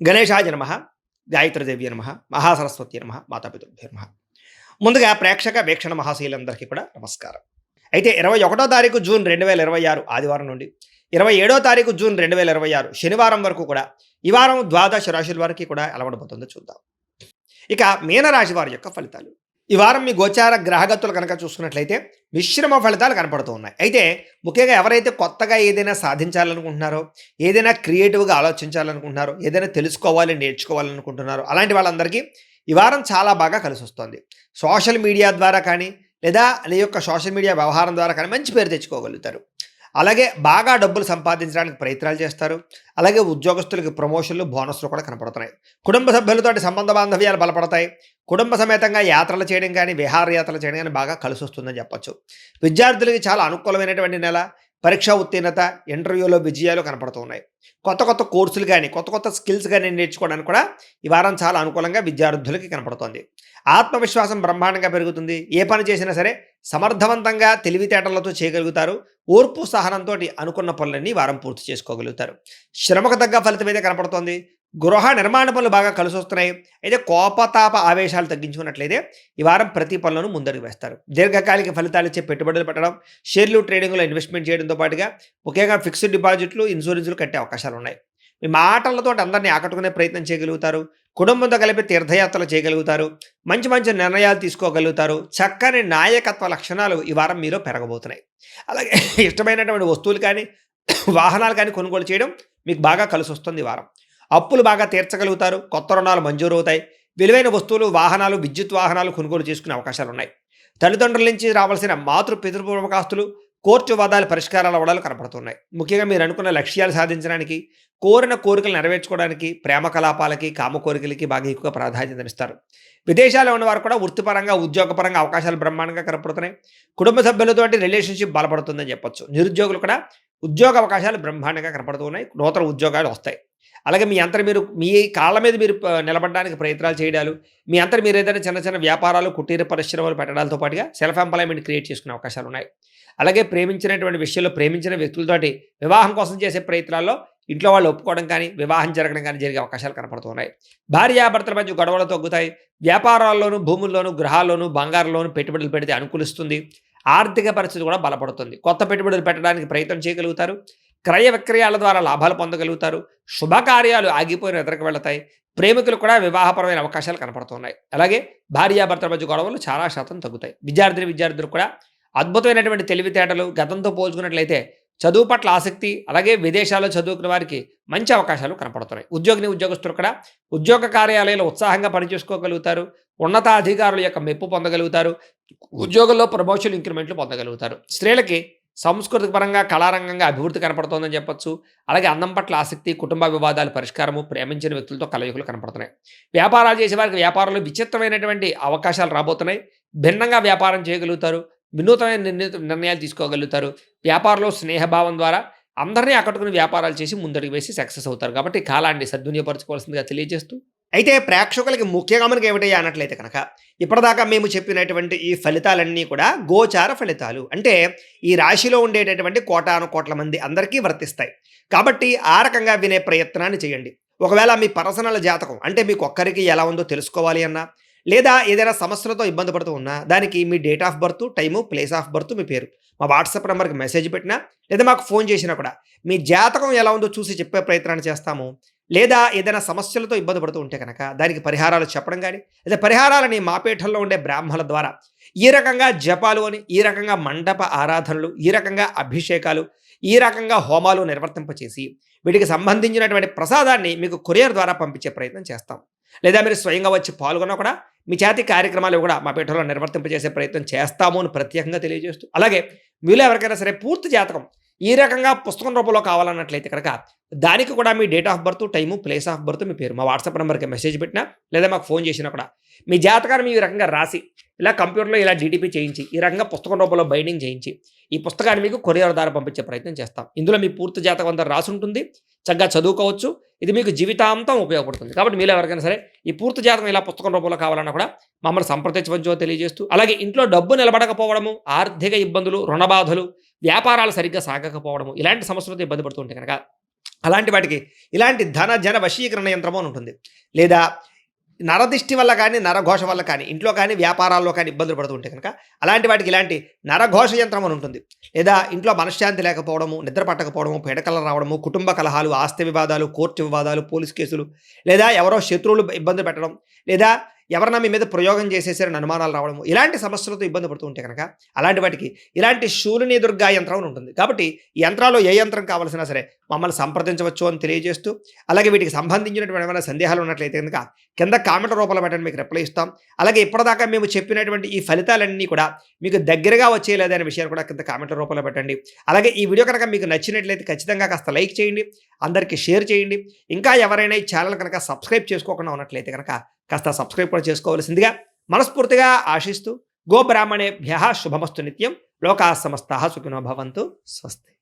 గణేశాయ నమః, గాయత్రీదేవ్యై నమః, మహాసరస్వత్యై నమః, మాతాపితృభ్యో నమః. ముందుగా ప్రేక్షక వీక్షణ మహాశీలందరికీ కూడా నమస్కారం. అయితే 21వ తారీఖు జూన్ 2026 ఆదివారం నుండి 27వ తారీఖు జూన్ 2026 శనివారం వరకు కూడా ఈ వారం ద్వాదశ రాశుల వారికి కూడా ఎలా ఉండబోతుందో చూద్దాం. ఇక మీనరాశి వారి యొక్క ఫలితాలు. ఈ వారం మీ గోచార గ్రహగతులు కనుక చూసుకున్నట్లయితే మిశ్రమ ఫలితాలు కనపడుతూ ఉన్నాయి. అయితే ముఖ్యంగా ఎవరైతే కొత్తగా ఏదైనా సాధించాలనుకుంటున్నారో, ఏదైనా క్రియేటివ్గా ఆలోచించాలనుకుంటున్నారో, ఏదైనా తెలుసుకోవాలి నేర్చుకోవాలనుకుంటున్నారో అలాంటి వాళ్ళందరికీ ఈ వారం చాలా బాగా కలిసి వస్తుంది. సోషల్ మీడియా ద్వారా కానీ లేదా నీ యొక్క సోషల్ మీడియా వ్యవహారం ద్వారా కానీ మంచి పేరు తెచ్చుకోగలుగుతారు. అలాగే బాగా డబ్బులు సంపాదించడానికి ప్రయత్నాలు చేస్తారు. అలాగే ఉద్యోగస్తులకి ప్రమోషన్లు, బోనస్లు కూడా కనపడుతున్నాయి. కుటుంబ సభ్యులతోటి సంబంధ బాంధవ్యాలు బలపడతాయి. కుటుంబ సమేతంగా యాత్రలు చేయడం కానీ, విహారయాత్రలు చేయడం కానీ బాగా కలిసి వస్తుందని చెప్పొచ్చు. విద్యార్థులకి చాలా అనుకూలమైనటువంటి నెల. పరీక్షా ఉత్తీర్ణత, ఇంటర్వ్యూలో విజయాలు కనపడుతూ ఉన్నాయి. కొత్త కొత్త కోర్సులు కానీ, కొత్త కొత్త స్కిల్స్ కానీ నేర్చుకోవడానికి కూడా ఈ వారం చాలా అనుకూలంగా విద్యార్థులకి కనపడుతోంది. ఆత్మవిశ్వాసం బ్రహ్మాండంగా పెరుగుతుంది. ఏ పని చేసినా సరే సమర్థవంతంగా తెలివితేటలతో చేయగలుగుతారు. ఓర్పు సహనంతో అనుకున్న పనులన్నీ వారం పూర్తి చేసుకోగలుగుతారు. శ్రమకు తగ్గ ఫలితం అయితే కనపడుతోంది. గృహ నిర్మాణ పనులు బాగా కలిసి వస్తున్నాయి. అయితే కోపతాప ఆవేశాలు తగ్గించుకున్నట్లయితే ఈ వారం ప్రతి పనులను ముందడుగు వేస్తారు. దీర్ఘకాలిక ఫలితాలు ఇచ్చే పెట్టుబడులు పెట్టడం, షేర్లు ట్రేడింగ్లో ఇన్వెస్ట్మెంట్ చేయడంతో పాటుగా ముఖ్యంగా ఫిక్స్డ్ డిపాజిట్లు, ఇన్సూరెన్స్లు కట్టే అవకాశాలు ఉన్నాయి. మీ మాటలతో అందరినీ ఆకట్టుకునే ప్రయత్నం చేయగలుగుతారు. కుటుంబంతో కలిపి తీర్థయాత్రలు చేయగలుగుతారు. మంచి మంచి నిర్ణయాలు తీసుకోగలుగుతారు. చక్కని నాయకత్వ లక్షణాలు ఈ వారం మీలో పెరగబోతున్నాయి. అలాగే ఇష్టమైనటువంటి వస్తువులు కానీ వాహనాలు కానీ కొనుగోలు చేయడం మీకు బాగా కలిసి వస్తుంది. ఈ వారం అప్పులు బాగా తీర్చగలుగుతారు. కొత్త రుణాలు మంజూరు అవుతాయి. విలువైన వస్తువులు, వాహనాలు, విద్యుత్ వాహనాలు కొనుగోలు చేసుకునే అవకాశాలు ఉన్నాయి. తల్లిదండ్రుల నుంచి రావాల్సిన పితృపూర్వకాస్తులు, కోర్టు వాదాల పరిష్కారాలు అవ్వడాలు కనపడుతున్నాయి. ముఖ్యంగా మీరు అనుకున్న లక్ష్యాలు సాధించడానికి, కోరిన కోరికలు నెరవేర్చుకోవడానికి, ప్రేమ కలాపాలకి, కామ కోరికలకి బాగా ఎక్కువ ప్రాధాన్యతనిస్తారు. విదేశాల్లో ఉన్నవారు కూడా వృత్తిపరంగా, ఉద్యోగపరంగా అవకాశాలు బ్రహ్మాండంగా కనపడుతున్నాయి. కుటుంబ సభ్యులతోటి రిలేషన్షిప్ బలపడుతుందని చెప్పొచ్చు. నిరుద్యోగులు కూడా ఉద్యోగ అవకాశాలు బ్రహ్మాండంగా కనపడుతూ ఉన్నాయి. నూతన ఉద్యోగాలు వస్తాయి. అలాగే మీ కాళ్ళ మీద మీరు నిలబడడానికి ప్రయత్నాలు చేయడాలు, మీ అంతట మీరు ఏదైనా చిన్న చిన్న వ్యాపారాలు, కుటీర పరిశ్రమలు పెట్టడాలతో పాటుగా సెల్ఫ్ ఎంప్లాయ్మెంట్ క్రియేట్ చేసుకునే అవకాశాలు ఉన్నాయి. అలాగే ప్రేమించినటువంటి విషయంలో ప్రేమించిన వ్యక్తులతోటి వివాహం కోసం చేసే ప్రయత్నాల్లో ఇంట్లో వాళ్ళు ఒప్పుకోవడం కానీ, వివాహం జరగడం కానీ జరిగే అవకాశాలు కనపడుతున్నాయి. భార్యాభర్తల మధ్య గొడవలు తగ్గుతాయి. వ్యాపారాల్లోనూ, భూముల్లోనూ, గృహాల్లోనూ, బంగారంలోనూ పెట్టుబడులు పెడితే అనుకూలిస్తుంది. ఆర్థిక పరిస్థితి కూడా బలపడుతుంది. కొత్త పెట్టుబడులు పెట్టడానికి ప్రయత్నం చేయగలుగుతారు. క్రయ విక్రయాల ద్వారా లాభాలు పొందగలుగుతారు. శుభకార్యాలు ఆగిపోయిన ఎదురుకు వెళతాయి. ప్రేమికులు కూడా వివాహపరమైన అవకాశాలు కనపడుతున్నాయి. అలాగే భార్యాభర్తల మధ్య గొడవలు చాలా శాతం తగ్గుతాయి. విద్యార్థులు కూడా అద్భుతమైనటువంటి తెలివితేటలు. గతంతో పోల్చుకున్నట్లయితే చదువు పట్ల ఆసక్తి, అలాగే విదేశాల్లో చదువుకున్న వారికి మంచి అవకాశాలు కనపడుతున్నాయి. ఉద్యోగస్తులు కూడా ఉద్యోగ కార్యాలయాల్లో ఉత్సాహంగా పనిచేసుకోగలుగుతారు. ఉన్నతాధికారుల యొక్క మెప్పు పొందగలుగుతారు. ఉద్యోగంలో ప్రమోషన్, ఇంక్రిమెంట్లు పొందగలుగుతారు. స్త్రీలకి సాంస్కృతిక పరంగా, కళారంగంగా అభివృద్ధి కనపడుతోందని చెప్పొచ్చు. అలాగే అందం పట్ల ఆసక్తి, కుటుంబ వివాదాల పరిష్కారము, ప్రేమించిన వ్యక్తులతో కలయికలు కనపడుతున్నాయి. వ్యాపారాలు చేసే వారికి వ్యాపారంలో విచిత్రమైనటువంటి అవకాశాలు రాబోతున్నాయి. భిన్నంగా వ్యాపారం చేయగలుగుతారు. వినూతమైన నిర్ణయాలు తీసుకోగలుగుతారు. వ్యాపారంలో స్నేహభావం ద్వారా అందరినీ ఆకట్టుకుని వ్యాపారాలు చేసి ముందడుగు వేసి సక్సెస్ అవుతారు. కాబట్టి కాలాన్ని సద్వినియోగపరచుకోవాల్సిందిగా తెలియజేస్తూ, అయితే ప్రేక్షకులకి ముఖ్యంగా మనకి ఏమిటయ్యా అన్నట్లయితే కనుక ఇప్పటిదాకా మేము చెప్పినటువంటి ఈ ఫలితాలన్నీ కూడా గోచార ఫలితాలు. అంటే ఈ రాశిలో ఉండేటటువంటి కోటాను కోట్ల మంది అందరికీ వర్తిస్తాయి. కాబట్టి ఆ రకంగా వినే ప్రయత్నాన్ని చేయండి. ఒకవేళ మీ పర్సనల్ జాతకం అంటే మీకు ఒక్కరికి ఎలా ఉందో తెలుసుకోవాలి అన్నా, లేదా ఏదైనా సమస్యలతో ఇబ్బంది పడుతూ ఉన్నా, దానికి మీ date of birth, time, place of birth, మీ పేరు మా వాట్సాప్ నెంబర్కి మెసేజ్ పెట్టినా, లేదా మాకు ఫోన్ చేసినా కూడా మీ జాతకం ఎలా ఉందో చూసి చెప్పే ప్రయత్నాన్ని చేస్తాము. లేదా ఏదైనా సమస్యలతో ఇబ్బంది పడుతూ ఉంటే కనుక దానికి పరిహారాలు చెప్పడం కానీ, లేదా పరిహారాలని మా పీఠంలో ఉండే బ్రాహ్మణుల ద్వారా ఈ రకంగా జపాలు అని, ఈ రకంగా మండప ఆరాధనలు, ఈ రకంగా అభిషేకాలు, ఈ రకంగా హోమాలు నిర్వర్తింపచేసి వీటికి సంబంధించినటువంటి ప్రసాదాన్ని మీకు కొరియర్ ద్వారా పంపించే ప్రయత్నం చేస్తాం. లేదా మీరు స్వయంగా వచ్చి పాల్గొన్నా కూడా మీ చేతి కార్యక్రమాలు కూడా మా పీఠంలో నిర్వర్తింపజేసే ప్రయత్నం చేస్తాము అని ప్రత్యేకంగా తెలియజేస్తూ, అలాగే మీలో ఎవరికైనా సరే పూర్తి జాతకం ఈ రకంగా పుస్తకం రూపంలో కావాలన్నట్లయితే కనుక దానికి కూడా మీ date of birth, time, place of birth, మీ పేరు మా వాట్సాప్ నెంబర్కి మెసేజ్ పెట్టినా, లేదా మాకు ఫోన్ చేసినా కూడా మీ జాతకాన్ని ఈ రకంగా రాసి ఇలా కంప్యూటర్లో ఇలా డీటీపీ చేయించి ఈ రకంగా పుస్తకం రూపంలో బైండింగ్ చేయించి ఈ పుస్తకాన్ని మీకు కొరియర్ ద్వారా పంపించే ప్రయత్నం చేస్తాం. ఇందులో మీ పూర్తి జాతకం అంతా రాసి ఉంటుంది. చక్కగా చదువుకోవచ్చు. ఇది మీకు జీవితాంతం ఉపయోగపడుతుంది. కాబట్టి మీలో ఎవరికైనా సరే ఈ పూర్తి జాతకం ఇలా పుస్తకం రూపంలో కావాలన్నా కూడా మమ్మల్ని సంప్రదించవచ్చో తెలియజేస్తూ, అలాగే ఇంట్లో డబ్బు నిలబడకపోవడము, ఆర్థిక ఇబ్బందులు, రుణబాధలు, వ్యాపారాలు సరిగ్గా సాగకపోవడము, ఇలాంటి సమస్యలతో ఇబ్బంది పడుతుంటే కనుక అలాంటి వాటికి ఇలాంటి ధన జన వశీకరణ యంత్రము అని ఉంటుంది. లేదా నరదిష్టి వల్ల కానీ, నరఘోష వల్ల కానీ, ఇంట్లో కానీ, వ్యాపారాల్లో కానీ ఇబ్బందులు పడుతూ ఉంటే కనుక అలాంటి వాటికి ఇలాంటి నరఘోష యంత్రం అని ఉంటుంది. లేదా ఇంట్లో మనశ్శాంతి లేకపోవడము, నిద్ర పట్టకపోవడము, పీడకలలు రావడము, కుటుంబ కలహాలు, ఆస్తి వివాదాలు, కోర్టు వివాదాలు, పోలీస్ కేసులు, లేదా ఎవరో శత్రువులు ఇబ్బంది పెట్టడం, లేదా ఎవరన్నా మీ మీద ప్రయోగం చేసేసారని అనుమానాలు రావడము, ఇలాంటి సమస్యలతో ఇబ్బంది పడుతూ ఉంటే కనుక అలాంటి వాటికి ఇలాంటి శూలిని దుర్గా యంత్రం అని ఉంటుంది. కాబట్టి ఈ యంత్రాల్లో ఏ యంత్రం కావాల్సినా సరే మమ్మల్ని సంప్రదించవచ్చు అని తెలియజేస్తూ, అలాగే వీటికి సంబంధించినటువంటి ఏమైనా సందేహాలు ఉన్నట్లయితే కనుక కింద కామెంట్ రూపంలో పెట్టండి, మీకు రిప్లై ఇస్తాం. అలాగే ఇప్పటిదాకా మేము చెప్పినటువంటి ఈ ఫలితాలన్నీ కూడా మీకు దగ్గరగా వచ్చేయలేదా అనే విషయాన్ని కూడా కింద కామెంట్ల రూపంలో పెట్టండి. అలాగే ఈ వీడియో కనుక మీకు నచ్చినట్లయితే ఖచ్చితంగా కాస్త లైక్ చేయండి, అందరికీ షేర్ చేయండి. ఇంకా ఎవరైనా ఈ ఛానల్ కనుక సబ్స్క్రైబ్ చేసుకోకుండా ఉన్నట్లయితే కనుక కాస్త సబ్స్క్రైబ్ కూడా చేసుకోవాల్సిందిగా మనస్ఫూర్తిగా ఆశిస్తూ, గోబ్రాహ్మణేభ్యః శుభమస్తు నిత్యం, లోకాः సమస్తాः సుఖినో భవంతు. స్వస్తి.